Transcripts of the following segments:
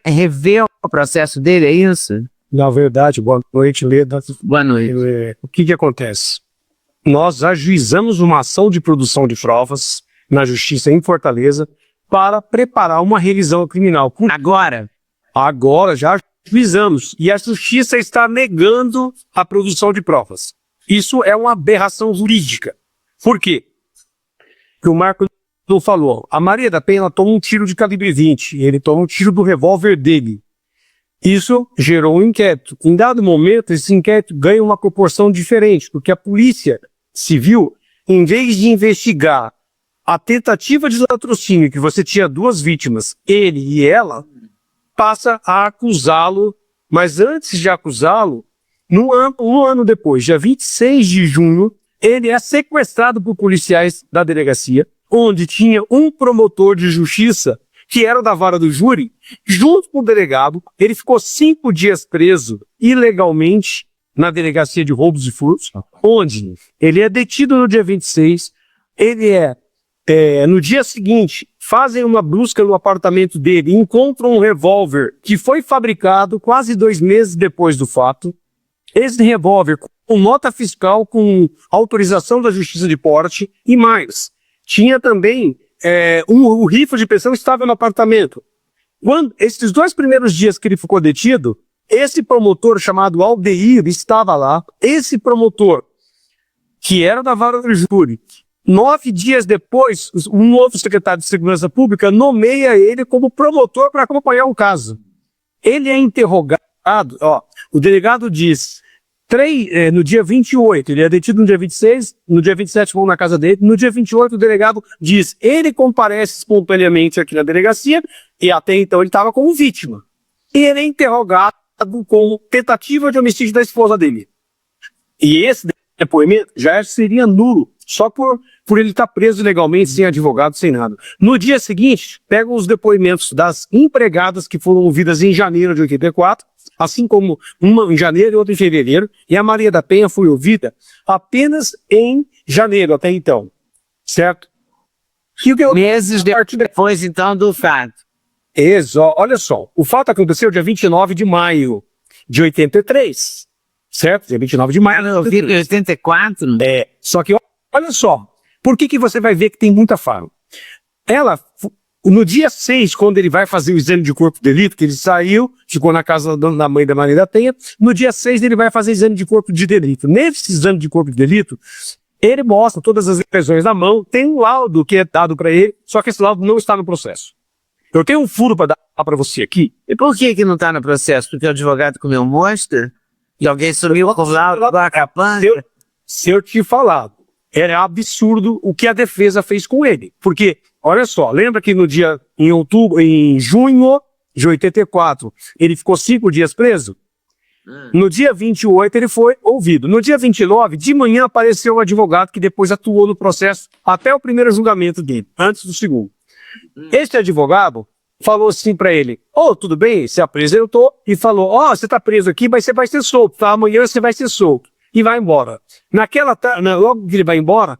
rever o processo dele, é isso? Na verdade, boa noite, Leda. Boa noite. O que acontece? Nós ajuizamos uma ação de produção de provas na Justiça em Fortaleza para preparar uma revisão criminal. Agora? Agora já ajuizamos. E a Justiça está negando a produção de provas. Isso é uma aberração jurídica. Por quê? Que o Marco não falou. A Maria da Penha toma um tiro de calibre 20. Ele toma um tiro do revólver dele. Isso gerou um inquérito. Em dado momento, esse inquérito ganha uma proporção diferente, porque a Polícia Civil, em vez de investigar a tentativa de latrocínio, que você tinha duas vítimas, ele e ela, passa a acusá-lo, mas antes de acusá-lo, um ano depois, dia 26 de junho, ele é sequestrado por policiais da delegacia, onde tinha um promotor de justiça, que era da vara do júri, junto com o delegado. Ele ficou 5 dias preso ilegalmente na delegacia de roubos e furtos, onde ele é detido no dia 26, no dia seguinte, fazem uma busca no apartamento dele, encontram um revólver que foi fabricado quase 2 meses depois do fato. Esse revólver com nota fiscal, com autorização da Justiça de Porte e mais. Tinha também o rifle de pressão estava no apartamento. Esses 2 primeiros dias que ele ficou detido, esse promotor chamado Aldeir estava lá. Esse promotor, que era da vara do júri, 9 dias depois, um novo secretário de Segurança Pública nomeia ele como promotor para acompanhar o caso. Ele é interrogado, o delegado diz, no dia 28, ele é detido no dia 26, no dia 27 vão na casa dele, no dia 28 o delegado diz, ele comparece espontaneamente aqui na delegacia, e até então ele estava como vítima. E ele é interrogado com tentativa de homicídio da esposa dele. E esse depoimento já seria nulo, só por ele estar preso legalmente, sem advogado, sem nada. No dia seguinte, pegam os depoimentos das empregadas que foram ouvidas em janeiro de 84, assim como uma em janeiro e outra em fevereiro, e a Maria da Penha foi ouvida apenas em janeiro até então, certo? Meses depois, então, do fato. Olha só, o fato aconteceu dia 29 de maio de 83, certo? Dia 29 de maio. Eu vi em 84. Só que olha só, por que você vai ver que tem muita fala? No dia 6, quando ele vai fazer o exame de corpo de delito, que ele saiu, ficou na casa da mãe da Maria da Penha, no dia 6 ele vai fazer exame de corpo de delito. Nesse exame de corpo de delito, ele mostra todas as lesões na mão, tem um laudo que é dado para ele, só que esse laudo não está no processo. Eu tenho um furo para dar para você aqui. E por que não está no processo? Porque o advogado comeu mostra? E alguém sumiu com o laudo da capanga? Se eu te falar, era absurdo o que a defesa fez com ele. Porque, olha só, lembra que em junho de 84, ele ficou 5 dias preso? No dia 28 ele foi ouvido. No dia 29, de manhã, apareceu o advogado que depois atuou no processo até o primeiro julgamento dele, antes do segundo. Este advogado falou assim pra ele, tudo bem, se apresentou e falou, você tá preso aqui, mas você vai ser solto, tá? Amanhã você vai ser solto. E vai embora. Logo que ele vai embora,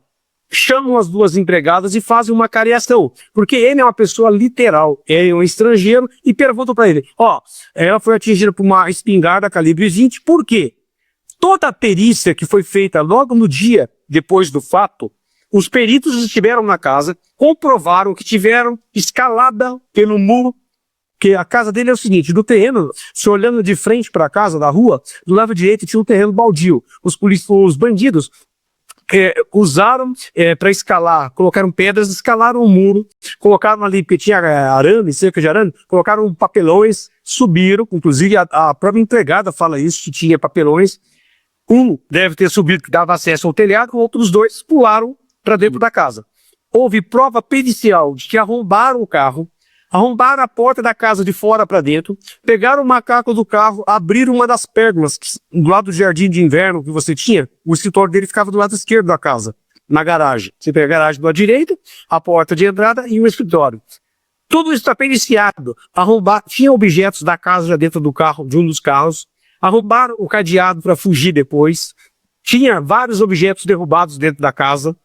chamam as 2 empregadas e fazem uma cariação, porque ele é uma pessoa literal, é um estrangeiro, e perguntam para ele, ela foi atingida por uma espingarda calibre 20, por quê? Toda a perícia que foi feita logo no dia depois do fato, os peritos estiveram na casa, comprovaram que tiveram escalada pelo muro, que a casa dele é o seguinte, do terreno, se olhando de frente para a casa, da rua, do lado direito tinha um terreno baldio. Os bandidos usaram para escalar, colocaram pedras, escalaram o muro, colocaram ali, porque tinha arame, cerca de arame, colocaram papelões, subiram, inclusive a própria empregada fala isso, que tinha papelões. Um deve ter subido, que dava acesso ao telhado, outros 2 pularam para dentro da casa. Houve prova pericial de que arrombaram o carro, arrombaram a porta da casa de fora para dentro, pegaram o macaco do carro, abriram uma das pérgolas do lado do jardim de inverno que você tinha, o escritório dele ficava do lado esquerdo da casa, na garagem. Você pega a garagem do lado direito, a porta de entrada e o escritório. Tudo isso está periciado. Tinha objetos da casa já dentro do carro, de um dos carros, arrombaram o cadeado para fugir depois, tinha vários objetos derrubados dentro da casa,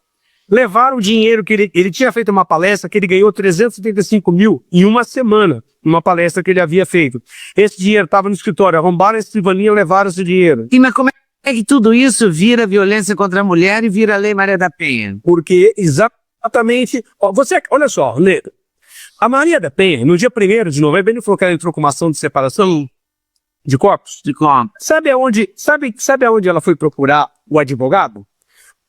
levaram o dinheiro que ele tinha feito uma palestra que ele ganhou 375 mil em uma semana, numa palestra que ele havia feito. Esse dinheiro estava no escritório, arrombaram a escrivaninha e levaram esse dinheiro. E mas como é que tudo isso vira violência contra a mulher e vira a Lei Maria da Penha? Porque exatamente, ó, olha só, Leda, a Maria da Penha, no dia 1º de novembro, ele falou que ela entrou com uma ação de separação de corpos. De como? Sabe aonde ela foi procurar o advogado?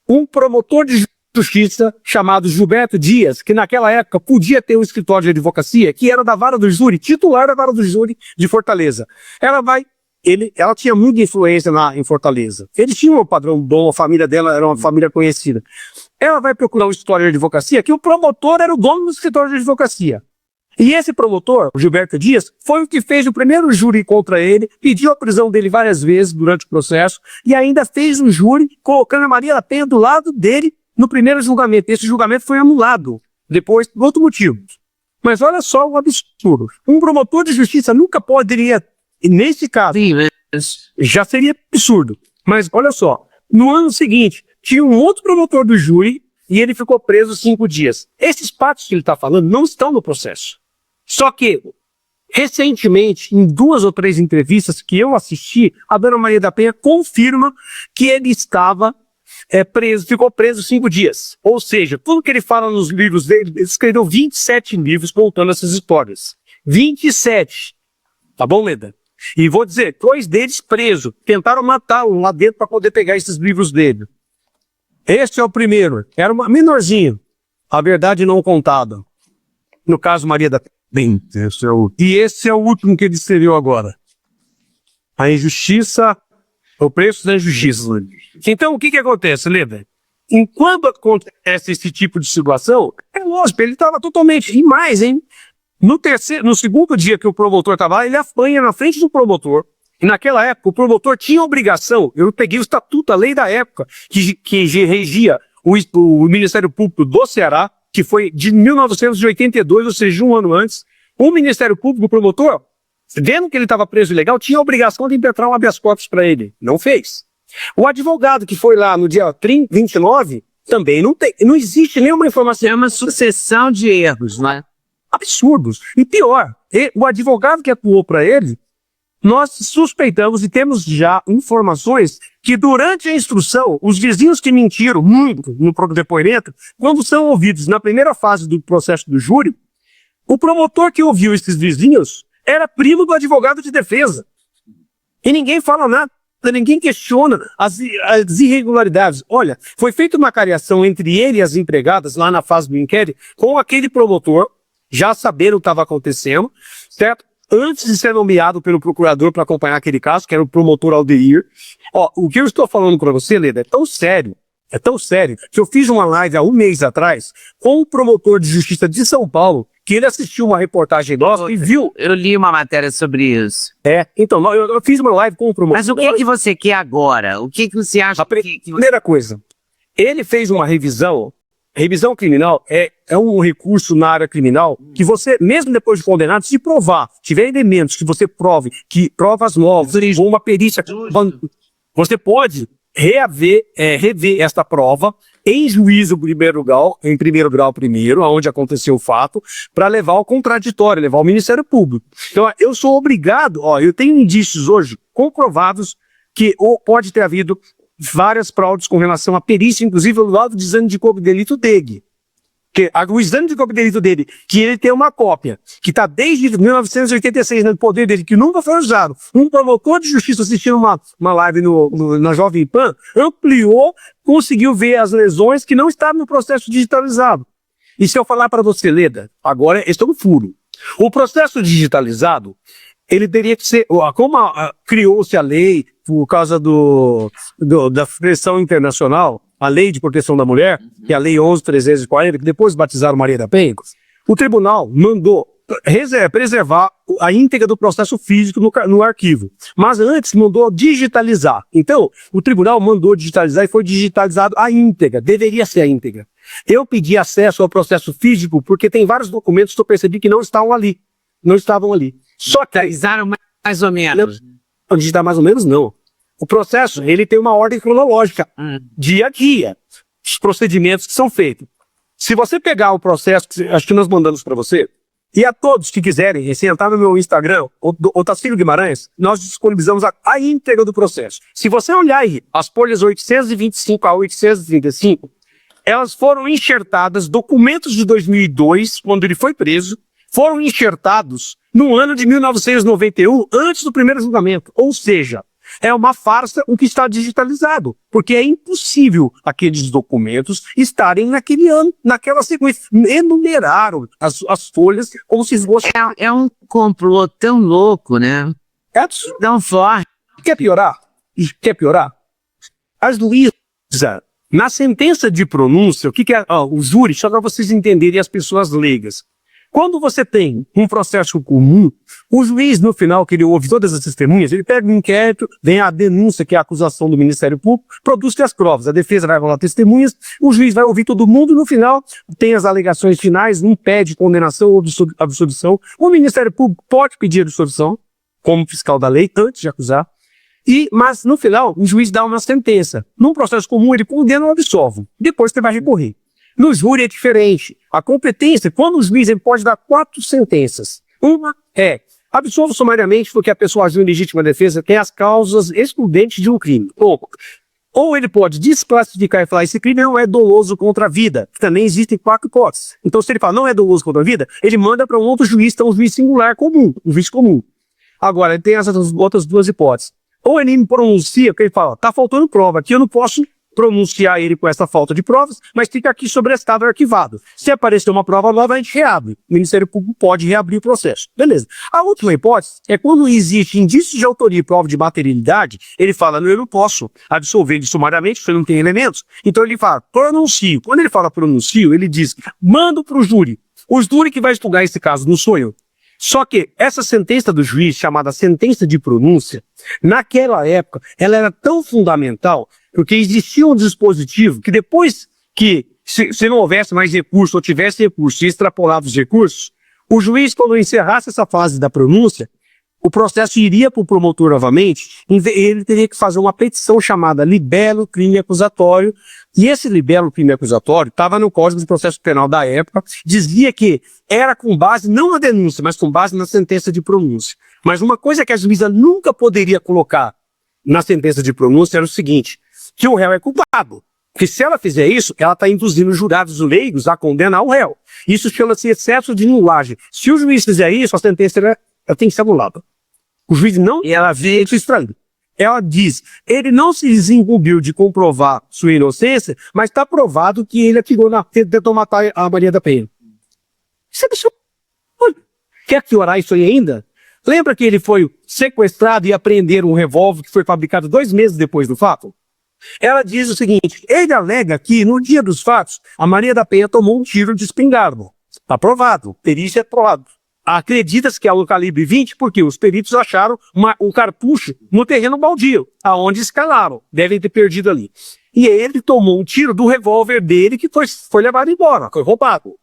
Um promotor de justiça chamado Gilberto Dias, que naquela época podia ter um escritório de advocacia, que era da Vara do Júri, titular da Vara do Júri de Fortaleza. Ela tinha muita influência em Fortaleza. Ele tinha um padrão bom, a família dela era uma família conhecida. Ela vai procurar um escritório de advocacia, que o promotor era o dono do escritório de advocacia. E esse promotor, o Gilberto Dias, foi o que fez o primeiro júri contra ele, pediu a prisão dele várias vezes durante o processo, e ainda fez um júri colocando a Maria da Penha do lado dele no primeiro julgamento. Esse julgamento foi anulado, depois, por outro motivo. Mas olha só o absurdo. Um promotor de justiça nunca poderia, nesse caso, Sim, mas... já seria absurdo. Mas olha só, no ano seguinte, tinha um outro promotor do júri e ele ficou preso 5 dias. Esses fatos que ele está falando não estão no processo. Só que, recentemente, em 2 ou 3 entrevistas que eu assisti, a dona Maria da Penha confirma que ele estava preso, ficou preso 5 dias. Ou seja, tudo que ele fala nos livros dele, ele escreveu 27 livros contando essas histórias. 27. Tá bom, Leda? E vou dizer, 2 deles presos. Tentaram matá-lo lá dentro para poder pegar esses livros dele. Este é o primeiro. Era uma menorzinho. A verdade não contada. No caso, Maria da Penha. Bem, e esse é o último que ele escreveu agora. A injustiça, o preço da injustiça. Então, o que acontece, Leda? Enquanto acontece esse tipo de situação, é lógico, ele estava totalmente... E mais, hein? No segundo dia que o promotor estava lá, ele apanha na frente do promotor. E naquela época, o promotor tinha obrigação, eu peguei o estatuto, a lei da época, que regia o Ministério Público do Ceará, que foi de 1982, ou seja, um ano antes. O Ministério Público, o promotor, vendo que ele estava preso ilegal, tinha a obrigação de impetrar um habeas corpus para ele. Não fez. O advogado que foi lá no dia 29, também não existe nenhuma informação. É uma sucessão de erros, não é? Absurdos. E pior, o advogado que atuou para ele, nós suspeitamos e temos já informações que durante a instrução, os vizinhos que mentiram muito no depoimento, quando são ouvidos na primeira fase do processo do júri, o promotor que ouviu esses vizinhos era primo do advogado de defesa. E ninguém fala nada, ninguém questiona as irregularidades. Olha, foi feita uma cariação entre ele e as empregadas lá na fase do inquérito com aquele promotor, já sabendo o que estava acontecendo, certo? Antes de ser nomeado pelo procurador para acompanhar aquele caso, que era o promotor Aldeir. Ó, o que eu estou falando para você, Leda, é tão sério, que eu fiz uma live há um mês atrás com um promotor de justiça de São Paulo, que ele assistiu uma reportagem nossa e viu. Eu li uma matéria sobre isso. Então, eu fiz uma live com o promotor. Mas o que você quer agora? O que você acha que... Primeira coisa, ele fez uma revisão. Revisão criminal é um recurso na área criminal que você, mesmo depois de condenado, se provar, tiver elementos que você prove, que provas novas, ou uma perícia, você pode rever esta prova em juízo em primeiro grau primeiro, onde aconteceu o fato, para levar ao contraditório, levar ao Ministério Público. Então, eu sou obrigado, eu tenho indícios hoje comprovados que pode ter havido várias fraudes com relação à perícia, inclusive do lado do exame de corpo de delito dele. O exame de corpo de delito dele, que ele tem uma cópia, que está desde 1986 no poder dele, que nunca foi usado. Um promotor de justiça assistindo uma live na Jovem Pan, ampliou, conseguiu ver as lesões que não estavam no processo digitalizado. E se eu falar para você, Leda, agora este é um furo. O processo digitalizado, ele teria que ser, como criou-se a lei por causa da pressão internacional, a Lei de Proteção da Mulher, que é a Lei 11.340, que depois batizaram Maria da Penha, o tribunal mandou preservar a íntegra do processo físico no arquivo. Mas antes mandou digitalizar. Então, o tribunal mandou digitalizar e foi digitalizado a íntegra. Deveria ser a íntegra. Eu pedi acesso ao processo físico porque tem vários documentos que eu percebi que não estavam ali. Não estavam ali. Só que... Digitalizaram mais ou menos. Não, digitar mais ou menos não. O processo, ele tem uma ordem cronológica, dia a dia. os procedimentos que são feitos. Se você pegar o processo, acho que nós mandamos para você, e a todos que quiserem, se entrar no meu Instagram, ou Tacílio Guimarães, nós disponibilizamos a íntegra do processo. Se você olhar aí, as folhas 825 a 835, elas foram enxertadas, documentos de 2002, quando ele foi preso, foram enxertados no ano de 1991, antes do primeiro julgamento. Ou seja, é uma farsa o que está digitalizado, porque é impossível aqueles documentos estarem naquele ano, naquela sequência. Enumeraram as folhas como se fosse... É um complô tão louco, né? É absurdo. Tão forte. Quer piorar? Quer piorar? As Luísa, na sentença de pronúncia, o que é o júri, só para vocês entenderem as pessoas leigas. Quando você tem um processo comum, o juiz, no final, que ele ouve todas as testemunhas, ele pega um inquérito, vem a denúncia, que é a acusação do Ministério Público, produz as provas, a defesa vai rolar testemunhas, o juiz vai ouvir todo mundo, no final, tem as alegações finais, não pede condenação ou absolvição. O Ministério Público pode pedir absolvição, como fiscal da lei, antes de acusar, mas, no final, o juiz dá uma sentença. Num processo comum, ele condena ou absolve. Depois você vai recorrer. No júri é diferente. A competência, quando o juiz ele pode dar 4 sentenças. Uma é absolvo sumariamente porque a pessoa agiu em legítima defesa, tem as causas excludentes de um crime. Ou ele pode desclassificar e falar esse crime não é doloso contra a vida. Também existem 4 hipóteses. Então, se ele fala não é doloso contra a vida, ele manda para um outro juiz, então um juiz singular comum, um juiz comum. Agora, ele tem essas outras 2 hipóteses. Ou ele me pronuncia, porque ele fala, tá faltando prova, aqui eu não posso pronunciar ele com essa falta de provas, mas fica aqui sobre estado arquivado. Se aparecer uma prova nova, a gente reabre. O Ministério Público pode reabrir o processo. Beleza. A última hipótese é quando existe indício de autoria e prova de materialidade, ele fala, não, eu não posso absolver ele sumariamente, porque não tem elementos. Então ele fala, pronuncio. Quando ele fala pronuncio, ele diz, mando para o júri. O júri que vai julgar esse caso não sou eu. Só que essa sentença do juiz, chamada sentença de pronúncia, naquela época, ela era tão fundamental, porque existia um dispositivo que depois que, se não houvesse mais recurso, ou tivesse recurso e extrapolava os recursos, o juiz, quando encerrasse essa fase da pronúncia, o processo iria para o promotor novamente, ele teria que fazer uma petição chamada libelo crime acusatório, e esse libelo crime acusatório estava no Código de Processo Penal da época, dizia que era com base não na denúncia, mas com base na sentença de pronúncia. Mas uma coisa que a juíza nunca poderia colocar na sentença de pronúncia era o seguinte, que o réu é culpado. Porque se ela fizer isso, ela está induzindo os jurados leigos a condenar o réu. Isso chama-se excesso de nulagem. Se o juiz fizer isso, a sentença ela tem que ser anulada. O juiz não... E ela vê... Ela diz, ele não se desincumbiu de comprovar sua inocência, mas está provado que ele atirou tentou matar a Maria da Penha. Isso é absurdo. Quer piorar isso aí ainda? Lembra que ele foi sequestrado e apreenderam um revólver que foi fabricado 2 meses depois do fato? Ela diz o seguinte, ele alega que no dia dos fatos, a Maria da Penha tomou um tiro de espingarda. Está provado, perícia é provado. Acredita-se que é o calibre 20 porque os peritos acharam um cartucho no terreno baldio, aonde escalaram. Devem ter perdido ali. E ele tomou um tiro do revólver dele que foi levado embora, foi roubado.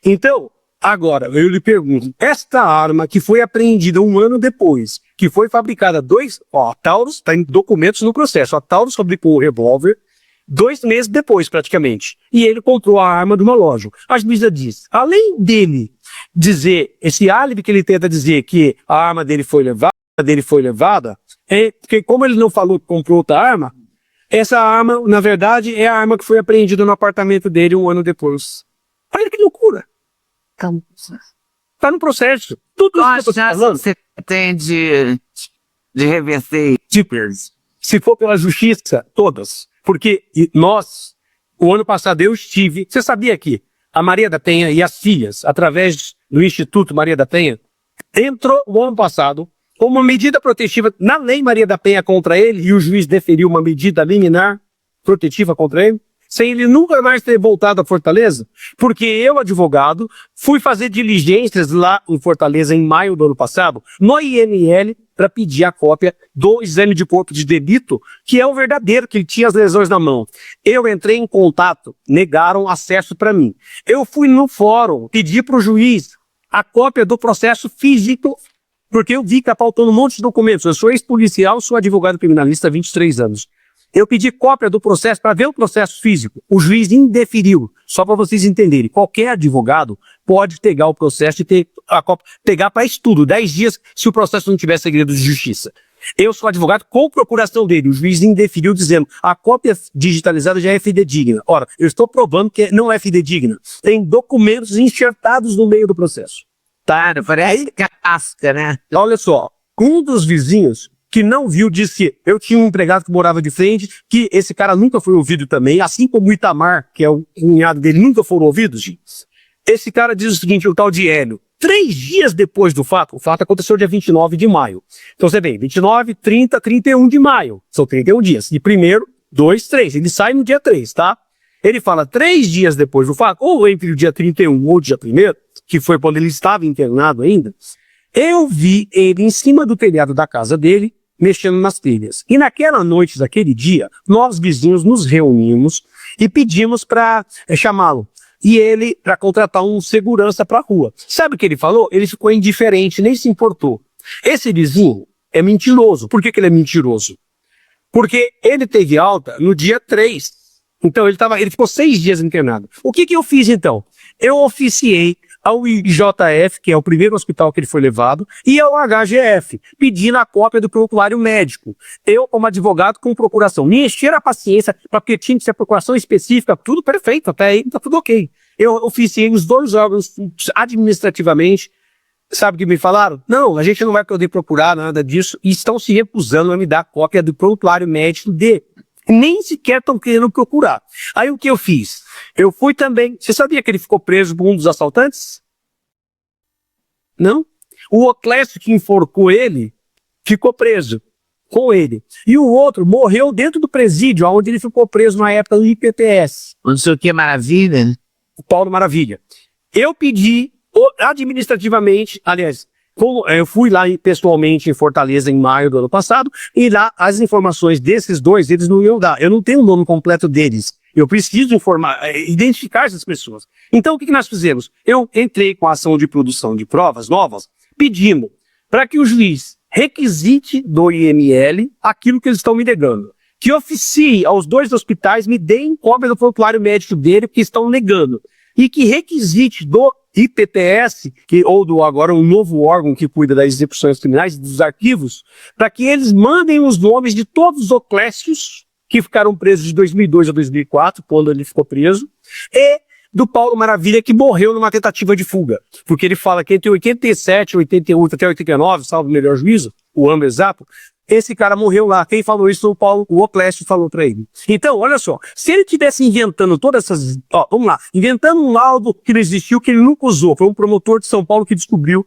Então, agora, eu lhe pergunto, esta arma que foi apreendida 1 ano depois, que foi fabricada a Taurus, está em documentos no processo, a Taurus fabricou o revólver 2 meses depois, praticamente. E ele comprou a arma de uma loja. A juíza diz, além dele dizer, esse álibi que ele tenta dizer que a arma dele foi levada, é porque como ele não falou que comprou outra arma, essa arma, na verdade, é a arma que foi apreendida no apartamento dele 1 ano depois. Olha que loucura. Tá no processo. Tudo isso que eu tô falando. Você tem de reverter? Se for pela justiça, todas. Porque nós, o ano passado eu estive... Você sabia que a Maria da Penha e as filhas, através do Instituto Maria da Penha, entrou o ano passado com uma medida protetiva na lei Maria da Penha contra ele e o juiz deferiu uma medida liminar protetiva contra ele, sem ele nunca mais ter voltado a Fortaleza, porque eu, advogado, fui fazer diligências lá em Fortaleza em maio do ano passado, no IML, para pedir a cópia do exame de corpo de delito, que é o verdadeiro, que ele tinha as lesões na mão. Eu entrei em contato, negaram acesso para mim. Eu fui no fórum, pedi para o juiz a cópia do processo físico, porque eu vi que está faltando um monte de documentos. Eu sou ex-policial, sou advogado criminalista há 23 anos. Eu pedi cópia do processo para ver o processo físico. O juiz indeferiu. Só para vocês entenderem. Qualquer advogado pode pegar o processo e ter a cópia, pegar para estudo, 10 dias, se o processo não tiver segredo de justiça. Eu sou advogado com procuração dele. O juiz indeferiu dizendo a cópia digitalizada já é fidedigna. Ora, eu estou provando que não é fidedigna. Tem documentos enxertados no meio do processo. Tá, parece casca, né? Olha só, um dos vizinhos que não viu disse que eu tinha um empregado que morava de frente, que esse cara nunca foi ouvido também, assim como o Itamar, que é o cunhado dele, nunca foram ouvidos, gente. Esse cara diz o seguinte, o tal de Hélio, 3 dias depois do fato, o fato aconteceu dia 29 de maio. Então você vê, 29, 30, 31 de maio, são 31 dias. De 1º, 2, 3, ele sai no dia 3, tá? Ele fala 3 dias depois do fato, ou entre o dia 31 ou o dia 1º, que foi quando ele estava internado ainda, eu vi ele em cima do telhado da casa dele, mexendo nas telhas. E naquela noite daquele dia, nós vizinhos nos reunimos e pedimos para chamá-lo. E ele, para contratar um segurança para a rua. Sabe o que ele falou? Ele ficou indiferente, nem se importou. Esse vizinho é mentiroso. Por que ele é mentiroso? Porque ele teve alta no dia 3. Então ele ficou 6 dias internado. O que eu fiz então? Eu oficiei ao IJF, que é o primeiro hospital que ele foi levado, e ao HGF, pedindo a cópia do prontuário médico. Eu, como advogado, com procuração, me encheram a paciência, porque tinha que ser procuração específica, tudo perfeito, até aí tá tudo ok. Eu oficiei os 2 órgãos administrativamente. Sabe o que me falaram? Não, a gente não vai poder procurar nada disso, e estão se recusando a me dar cópia do prontuário médico dele. Nem sequer estão querendo procurar. Aí o que eu fiz? Eu fui também... Você sabia que ele ficou preso por um dos assaltantes? Não? O Oclésio que enforcou ele, ficou preso com ele. E o outro morreu dentro do presídio, onde ele ficou preso na época do IPTS. Não sei o que, maravilha. O Paulo Maravilha. Eu pedi administrativamente, aliás... Eu fui lá pessoalmente em Fortaleza em maio do ano passado, e lá as informações desses 2, eles não iam dar. Eu não tenho o nome completo deles. Eu preciso identificar essas pessoas. Então o que nós fizemos? Eu entrei com a ação de produção de provas novas, pedimos para que o juiz requisite do IML aquilo que eles estão me negando. Que oficie aos 2 hospitais, me deem cópia do prontuário médico dele, que estão negando. E que requisite do IPTS, ou do agora um novo órgão que cuida das execuções criminais, dos arquivos, para que eles mandem os nomes de todos os oclécios que ficaram presos de 2002 a 2004, quando ele ficou preso, e do Paulo Maravilha, que morreu numa tentativa de fuga. Porque ele fala que entre 87, 88 até 89, salvo o melhor juízo, o ano exato, esse cara morreu lá. Quem falou isso? O Oclésio falou para ele. Então, olha só, se ele tivesse inventando todas essas... vamos lá, inventando um laudo que não existiu, que ele nunca usou, foi um promotor de São Paulo que descobriu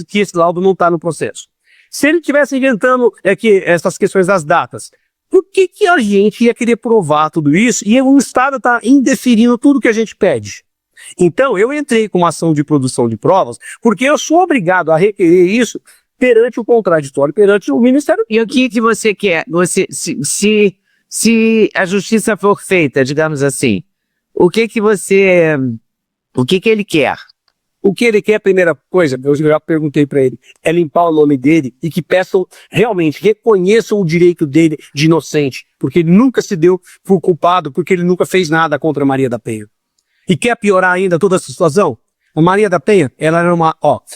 que esse laudo não está no processo. Se ele tivesse inventando essas questões das datas, por que a gente ia querer provar tudo isso e o Estado está indeferindo tudo que a gente pede? Então, eu entrei com uma ação de produção de provas, porque eu sou obrigado a requerer isso perante o contraditório, perante o Ministério. E o que você quer? Se a justiça for feita, digamos assim, o que ele quer? O que ele quer, a primeira coisa, eu já perguntei para ele, é limpar o nome dele e que peçam, realmente, reconheçam o direito dele de inocente, porque ele nunca se deu por culpado, porque ele nunca fez nada contra Maria da Penha. E quer piorar ainda toda essa situação? A Maria da Penha, ela era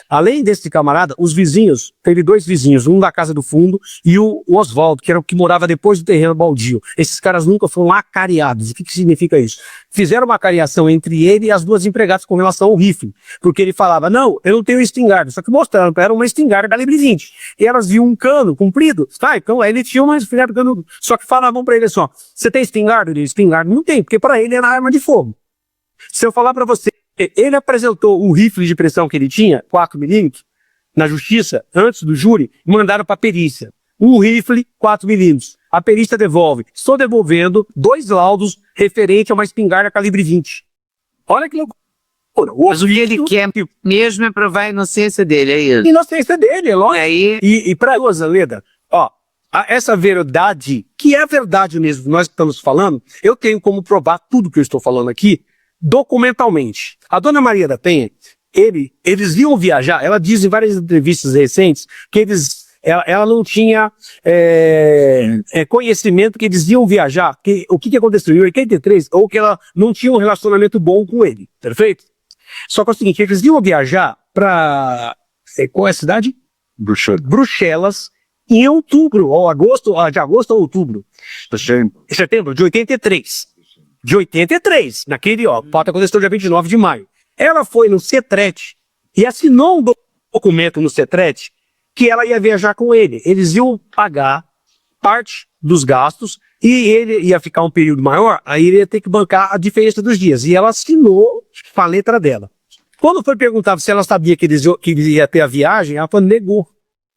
além desse camarada, os vizinhos, teve 2 vizinhos, um da casa do fundo e o Oswaldo, que era o que morava depois do terreno baldio. Esses caras nunca foram acariados. O que significa isso? Fizeram uma acariação entre ele e as 2 empregadas com relação ao rifle, porque ele falava, não, eu não tenho espingarda, só que mostraram, era uma espingarda calibre 20. E elas viam um cano comprido, então aí ele tinha uma espingarda canudo, só que falavam pra ele assim, você tem espingarda? Ele, espingarda não tem, porque pra ele era arma de fogo. Se eu falar pra você, ele apresentou o rifle de pressão que ele tinha, 4mm, na justiça, antes do júri, e mandaram para a perícia. Um rifle, 4mm. A perícia devolve. Estou devolvendo 2 laudos referente a uma espingarda calibre 20. Olha que loucura. Mas o que ele quer mesmo é provar a inocência dele, é isso? Inocência dele, é lógico. Aí... E para Rosa Leda, essa verdade, que é a verdade mesmo, nós estamos falando, eu tenho como provar tudo que eu estou falando aqui, documentalmente. A dona Maria da Penha, eles iam viajar, ela diz em várias entrevistas recentes que eles ela não tinha conhecimento que eles iam viajar, o que aconteceu em 83, ou que ela não tinha um relacionamento bom com ele, perfeito? Só que é o seguinte, eles iam viajar para qual é a cidade? Bruxelas, em outubro, ou de agosto a outubro. Setembro de 83. De 83, naquele, pauta aconteceu dia 29 de maio. Ela foi no CETRET e assinou um documento no CETRET que ela ia viajar com ele. Eles iam pagar parte dos gastos e ele ia ficar um período maior, aí ele ia ter que bancar a diferença dos dias. E ela assinou com a letra dela. Quando foi perguntado se ela sabia que eles ia ter a viagem, ela falou, negou.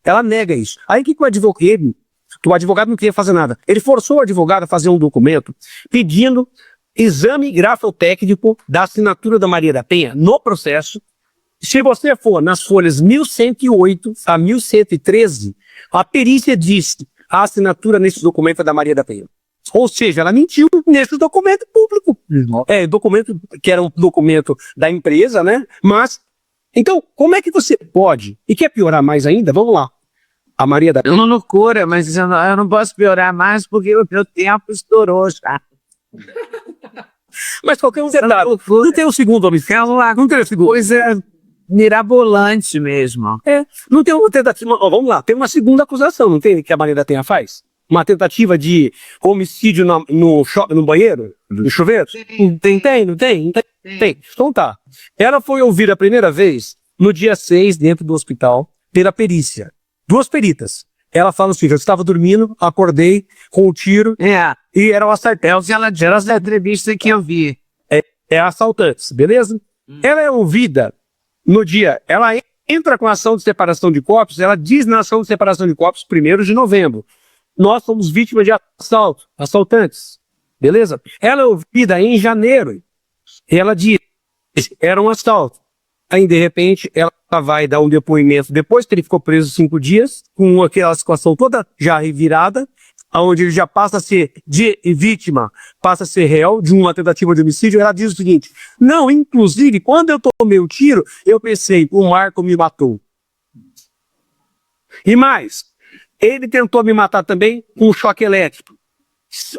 Ela nega isso. Aí o que o advogado não queria fazer nada. Ele forçou o advogado a fazer um documento pedindo exame grafotécnico da assinatura da Maria da Penha no processo. Se você for nas folhas 1108 a 1113, a perícia diz a assinatura nesse documento é da Maria da Penha. Ou seja, ela mentiu nesse documento público. Documento que era um documento da empresa, né? Mas, então, como é que você pode? E quer piorar mais ainda? Vamos lá. A Maria da Penha. É uma loucura, mas eu não posso piorar mais porque o meu tempo estourou já. Mas qualquer um detalhe. Não tem o segundo homicídio. Não tem o segundo. Coisa mirabolante mesmo. Não tem uma tentativa. Vamos lá, tem uma segunda acusação, não tem? Que a Maria da Penha faz? Uma tentativa de homicídio no banheiro? No chuveiro? Não tem. Então tá. Ela foi ouvida a primeira vez no dia 6, dentro do hospital, pela perícia. 2 peritas. Ela fala assim, eu estava dormindo, acordei com um tiro e era um assaltante. Ela disse na entrevista que eu vi. É assaltantes, beleza? Ela é ouvida no dia, ela entra com a ação de separação de corpos, ela diz na ação de separação de corpos 1º de novembro. Nós somos vítimas de assaltantes, beleza? Ela é ouvida em janeiro, e ela diz, era um assalto. Aí, de repente, ela vai dar um depoimento, depois que ele ficou preso 5 dias, com aquela situação toda já revirada, onde ele já passa a ser de vítima, passa a ser réu de uma tentativa de homicídio. Ela diz o seguinte, não, inclusive, quando eu tomei o tiro, eu pensei, o Marco me matou. E mais, ele tentou me matar também com um choque elétrico.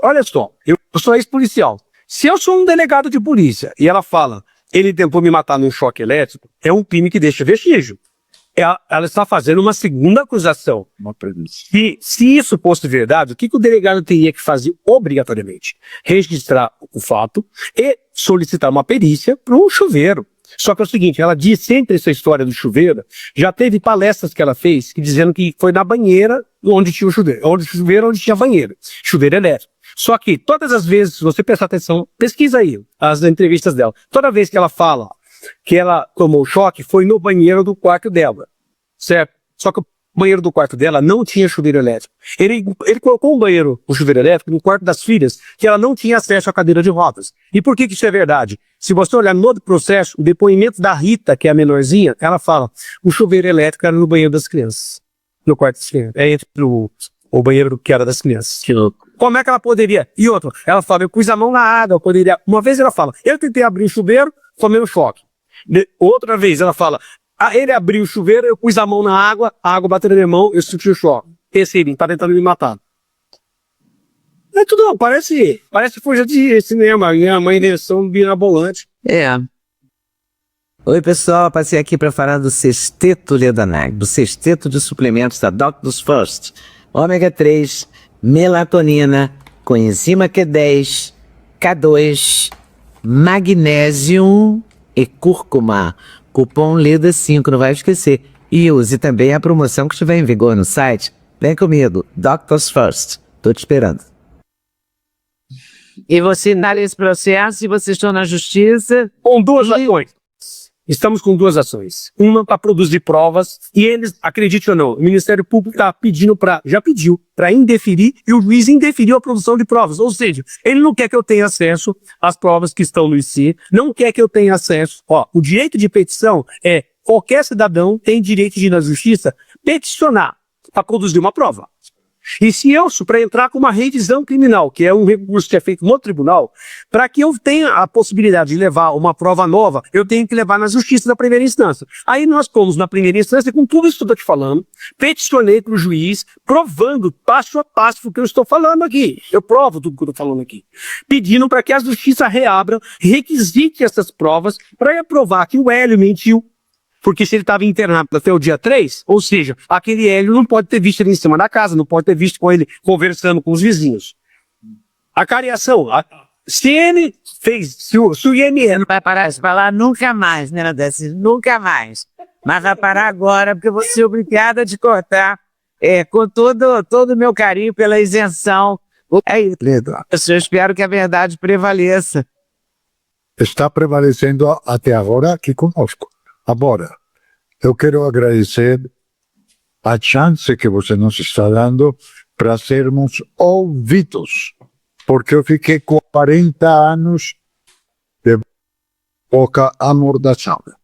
Olha só, eu sou ex-policial. Se eu sou um delegado de polícia e ela fala, ele tentou me matar num choque elétrico, é um crime que deixa vestígio. Ela está fazendo uma segunda acusação. Se isso fosse verdade, o que o delegado teria que fazer obrigatoriamente? Registrar o fato e solicitar uma perícia para um chuveiro. Só que é o seguinte, ela diz sempre essa história do chuveiro, já teve palestras que ela fez dizendo que foi na banheira onde tinha o chuveiro, onde tinha banheiro, chuveiro elétrico. Só que todas as vezes, se você prestar atenção, pesquisa aí as entrevistas dela, toda vez que ela fala que ela tomou choque, foi no banheiro do quarto dela, certo? Só que o banheiro do quarto dela não tinha chuveiro elétrico. Ele colocou o chuveiro elétrico no quarto das filhas, que ela não tinha acesso à cadeira de rodas. E por que isso é verdade? Se você olhar no processo, o depoimento da Rita, que é a menorzinha, ela fala, o chuveiro elétrico era no banheiro das crianças, no quarto das crianças, entre o banheiro que era das crianças. Que louco. Como é que ela poderia? E outra, ela fala, eu pus a mão na água, eu poderia... Uma vez ela fala, eu tentei abrir o chuveiro, tomei um choque. Outra vez ela fala, ele abriu o chuveiro, eu pus a mão na água, a água bateu na minha mão, eu senti o choque. Esse ele tá tentando me matar. Não é tudo não, parece coisa de cinema, uma invenção mirabolante. Oi pessoal, passei aqui para falar do sexteto Ledanag, do sexteto de suplementos da Doctors First. Ômega 3, melatonina, coenzima Q10, K2, magnésio e cúrcuma. Cupom LEDA5, não vai esquecer. E use também a promoção que estiver em vigor no site. Vem comigo, Doctors First. Tô te esperando. E você dá esse processo e vocês estão na justiça? Com 2 ações. Estamos com 2 ações. Uma para produzir provas e eles, acredite ou não, o Ministério Público está pedindo já pediu para indeferir e o juiz indeferiu a produção de provas. Ou seja, ele não quer que eu tenha acesso às provas que estão no IC, não quer que eu tenha acesso. O direito de petição é qualquer cidadão tem direito de ir na justiça peticionar para produzir uma prova. E se eu, para entrar com uma revisão criminal, que é um recurso que é feito no tribunal, para que eu tenha a possibilidade de levar uma prova nova, eu tenho que levar na justiça da primeira instância. Aí nós fomos na primeira instância, com tudo isso que eu estou te falando, peticionei para o juiz, provando passo a passo o que eu estou falando aqui. Eu provo tudo que eu estou falando aqui. Pedindo para que a justiça reabra, requisite essas provas, para provar que o Hélio mentiu. Porque se ele estava internado até o dia 3, ou seja, aquele Hélio não pode ter visto ele em cima da casa, não pode ter visto com ele conversando com os vizinhos. A cariação, se ele fez, se o IML... Não vai parar de falar nunca mais, né, Odessi? Nunca mais. Mas vai parar agora, porque eu vou ser obrigada a te cortar com todo o meu carinho pela isenção. É isso. Eu espero que a verdade prevaleça. Está prevalecendo até agora aqui conosco. Agora, eu quero agradecer a chance que você nos está dando para sermos ouvidos, porque eu fiquei com 40 anos de boca amordaçada.